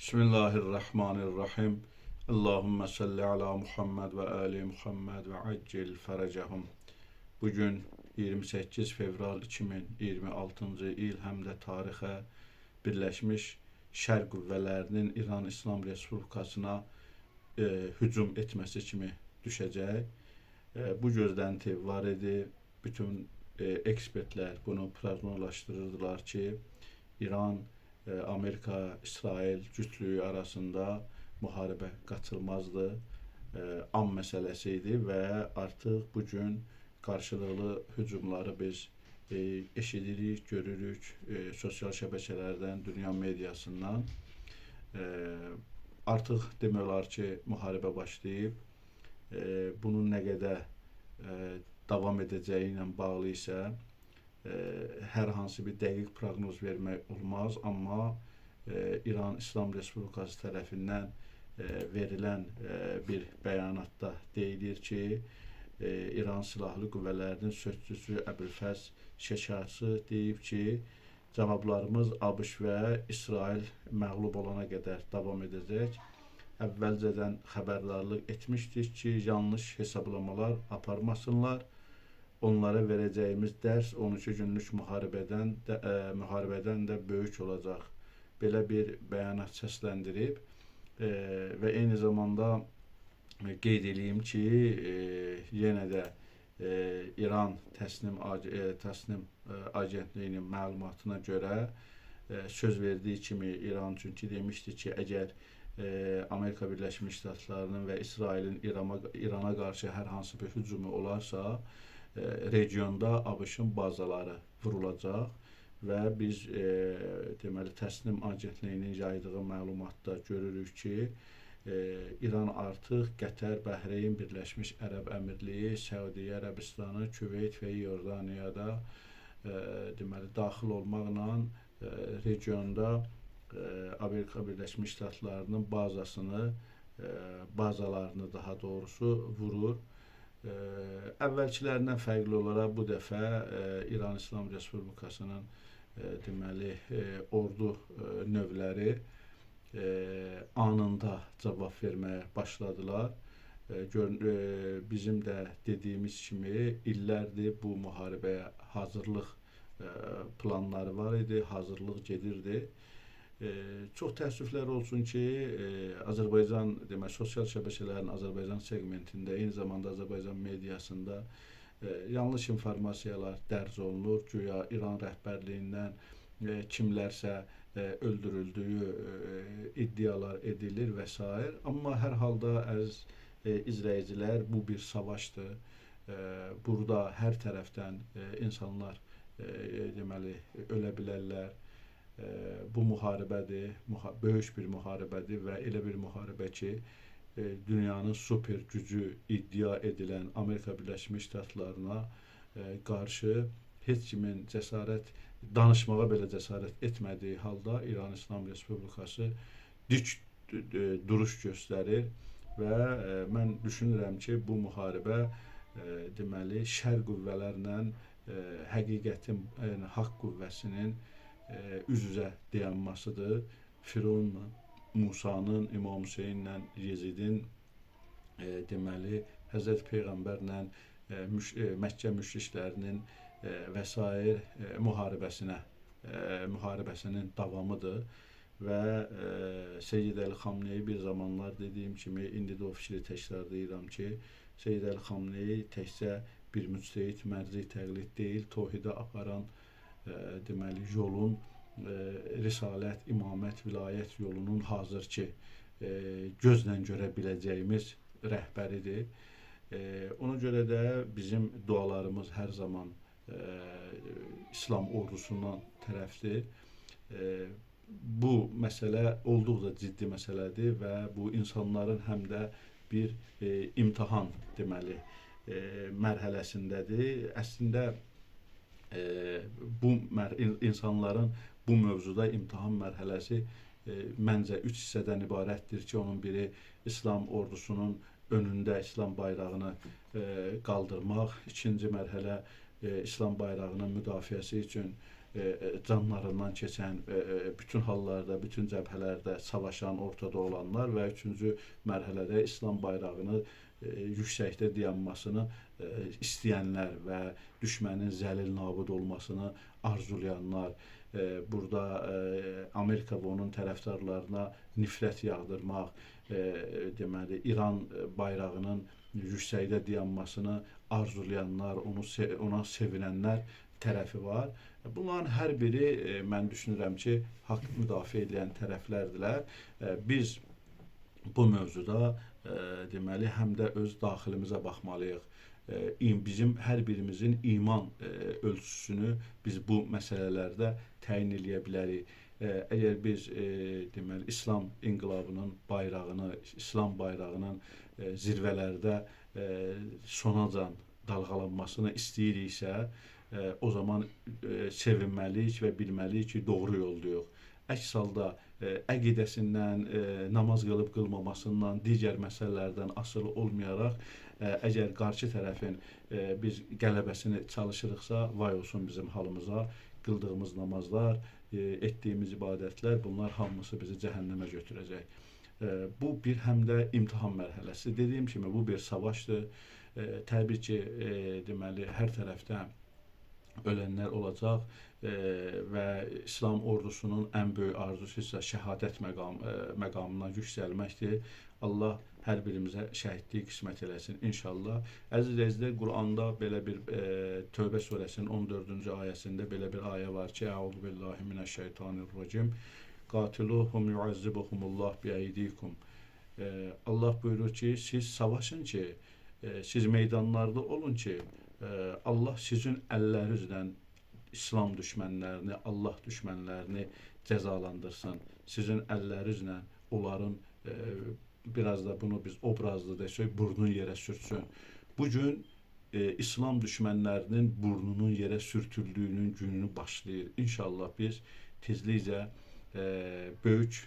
Bismillahirrahmanirrahim. Allahümme salli ala Muhammed ve ali Muhammed ve accil ferecehum. Bugün 28 fevral 2026-cı il həm də tarixə Birləşmiş Şərq qüvvələrinin İran İslam Respublikasına hücum etməsi kimi düşəcək. Bu gözlənti var idi. Bütün ekspertlər bunu proqnozlaşdırırdılar ki, İran Amerika-İsrail cütlüyü arasında müharibə qaçılmazdı, an məsələsi idi və artıq bugün qarşılıqlı hücumları biz eşidirik, görürük sosial şəbəkələrdən, dünya mediasından. Artıq demək olar ki, müharibə başlayıb. Bunun nə qədər davam edəcəyi ilə bağlı isə hər hansı bir dəqiq proqnoz vermək olmaz, amma İran İslam Respublikası tərəfindən verilən bir bəyanatda deyilir ki, İran Silahlı Qüvvələrinin sözçüsü Əbülfəz Şekarçı deyib ki, cavablarımız ABŞ və İsrail məğlub olana qədər davam edəcək. Əvvəlcədən xəbərdarlıq etmişdik ki, yanlış hesablamalar aparmasınlar. Onlara verəcəyimiz dərs 12 günlük müharibədən də böyük olacaq. Belə bir bəyanat səsləndirib və eyni zamanda qeyd edeyim ki, yenə də İran təsnim agentliyinin məlumatına görə söz verdiyi kimi İran çünki demişdi ki, əgər Amerika Birləşmiş Ştatlarının və İsrailin İrana qarşı hər hansı bir hücumu olarsa, regionda ABŞ-ın bazaları vurulacaq və biz deməli təsnim agentliyinin yaydığı məlumatda görürük ki, İran artıq Qətər, Bəhreyn, Birləşmiş Ərəb Əmirliyi, Səudiyyə Ərəbistanı, Küveyt və İordaniyada deməli daxil olmaqla regionda Amerika Birləşmiş Ştatlarının bazalarını daha doğrusu vurur. Əvvəlkilərindən fərqli olaraq bu dəfə İran İslam Respublikasının deməli ordu növləri anında cavab verməyə başladılar. Bizim də dediyimiz kimi illərdir bu müharibəyə hazırlıq planları var idi, hazırlıq gedirdi. Çox təəssüflər olsun ki, Azərbaycan demək, sosial şəbəkələrin Azərbaycan segmentində, eyni zamanda Azərbaycan mediasında yanlış informasiyalar dərc olunur. Güya İran rəhbərliyindən kimlərsə öldürüldüyü iddialar edilir və s. Amma hər halda əziz izləyicilər, bu bir savaşdır. Burada hər tərəfdən insanlar deməli ölə bilərlər. Bu müharibədir, böyük bir müharibədir və elə bir müharibə ki, dünyanın super gücü iddia edilən Amerika Birləşmiş Ştatlarına qarşı heç kimin danışmağa belə cəsarət etmədiyi halda İran İslam Respublikası dik duruş göstərir və mən düşünürəm ki, bu müharibə deməli şərq qüvvələrlə həqiqətin, yəni haqq qüvvəsinin üz-üzə dayanmasıdır. Fironla Musanın, İmam Hüseynlə Yezidin deməli Həzrət Peyğəmbərlə Məkkə müşriklərinin və s. müharibəsinin davamıdır və Seyyid Əli Xamneyi bir zamanlar dediyim kimi, indi də o fikri təkrarlayıram ki, Seyyid Əli Xamneyi təkcə bir müctəhid mərci təqlid deyil, tohidə aparan deməli yolun risalət, imamət, vilayət yolunun hazırki gözlə görə biləcəyimiz rəhbəridir. Ona görə də bizim dualarımız hər zaman İslam ordusundan tərəfdir. Bu məsələ olduqca ciddi məsələdir və bu insanların həm də bir imtahan deməli mərhələsindədir. Əslində bu insanların bu mövzuda imtahan mərhələsi məncə 3 hissədən ibarətdir ki, onun biri İslam ordusunun önündə İslam bayrağını qaldırmaq, ikinci mərhələ İslam bayrağının müdafiəsi üçün canlarından keçən, bütün hallarda, bütün cəbhələrdə savaşan, ortada olanlar və üçüncü mərhələdə İslam bayrağını yüksəkdə dayanmasını istəyənlər və düşmənin zəlil nabud olmasını arzulayanlar, burada Amerika və onun tərəfdarlarına nifrət yağdırmaq, deməli İran bayrağının yüksəkdə dayanmasını arzulayanlar, ona sevinənlər tərəfi var. Bunların hər biri mən düşünürəm ki, haqq müdafiə edən tərəflərdirlər. Biz bu mövzuda deməli həm də öz daxilimizə baxmalıyıq. Bizim hər birimizin iman ölçüsünü biz bu məsələlərdə təyin eləyə bilərik. Əgər biz deməli İslam inqilabının bayrağını, İslam bayrağının zirvələrdə sonacan dalğalanmasını istəyiriksə, o zaman sevinməliyik və bilməliyik ki, doğru yoldayıq. Əks halda əqidəsindən, namaz qılıb qılmamasından, digər məsələlərdən asılı olmayaraq, əgər qarşı tərəfin biz qələbəsini çalışırıqsa, vay olsun bizim halımıza, qıldığımız namazlar, etdiyimiz ibadətlər, bunlar hamısı bizi cəhənnəmə götürəcək. Bu bir həm də imtahan mərhələsi. Dediyim kimi, bu bir savaşdır. Təbii ki, deməli, hər tərəfdə ölənlər olacaq və İslam ordusunun ən böyük arzusu isə şəhadət məqamına yüksəlməkdir. Allah hər birimizə şəhidlik qismət eləsin inşallah. Əziz izləyicilər, Quranda belə bir Tövbə surəsinin 14-cü ayəsində belə bir ayə var ki, Əuzu billahi minəşşeytanirracim. Qatiluhum yu'azzibuhumullah bi'eydikum. Allah buyurur ki, siz savaşın ki, siz meydanlarda olun ki, Allah sizin əllərinizlə İslam düşmənlərini, Allah düşmənlərini cəzalandırsın. Sizin əllərinizlə onların biraz da bunu biz obrazlı desək, burnun yerə sürtsün. Bugün İslam düşmənlərinin burnunun yerə sürtüldüyünün gününü başlayır. İnşallah biz tezliklə böyük,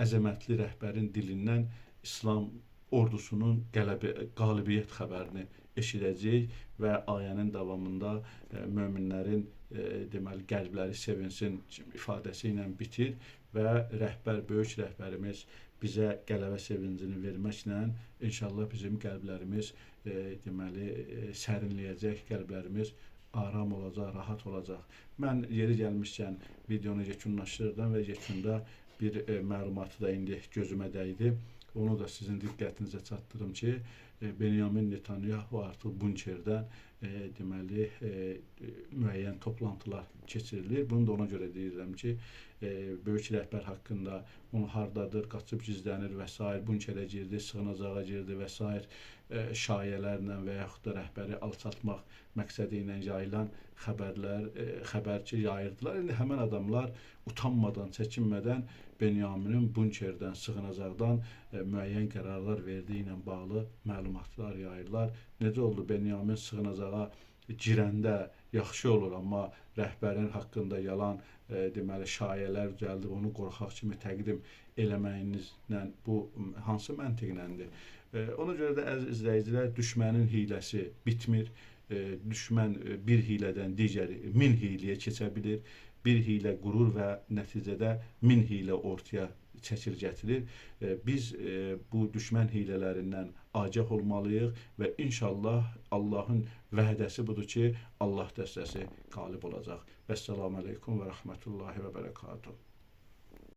əzəmətli rəhbərin dilindən İslam ordusunun qalibiyyət xəbərini eşidəcəyik və ayənin davamında möminlərin deməli qəlbləri sevinsin ifadəsi ilə bitir və böyük rəhbərimiz bizə qələbə sevincini verməklə inşallah bizim qəlblərimiz deməli sərinləyəcək, qəlblərimiz aram olacaq, rahat olacaq. Mən yeri gəlmişkən videonu yekunlaşdırdım və yekunda bir məlumatı da indi gözümə dəydi. Onu da sizin diqqətinizə çatdırım ki, Benyamin Netanyahu artıq bunkerdən deməli müəyyən toplantılar keçirilir. Bunu da ona görə deyirəm ki, böyük rəhbər haqqında onu hardadır, qaçıb gizlənir və s. bunkerə girdi, sığınacağa girdi və s. şayələrlə və yaxud da rəhbəri alçatmaq məqsədi ilə yayılan xəbərçi yayırdılar. İndi həmən adamlar utanmadan, çəkinmədən Benyaminin bunkerdən, sığınacaqdan müəyyən qərarlar verdiyi ilə bağlı məlumatlar yayırlar. Necə oldu Benyamin sığınacağa girəndə yaxşı olur, amma rəhbərin haqqında yalan deməli şayələr düzəldib, onu qorxaq kimi təqdim eləməyinizlə bu hansı məntiqləndir? Ona görə də əziz izləyicilər, düşmənin hiləsi bitmir. Düşmən bir hilədən digəri 1000 hiləyə keçə bilir. Bir hilə qurur və nəticədə 1000 hilə ortaya çəkir gətirir. Biz bu düşmən hilələrindən agah olmalıyıq və inşallah Allahın vədəsi budur ki, Allah dəstəsi qalib olacaq. Vəssalamu aleykum və rəhmətullahi və bərəkatuhu.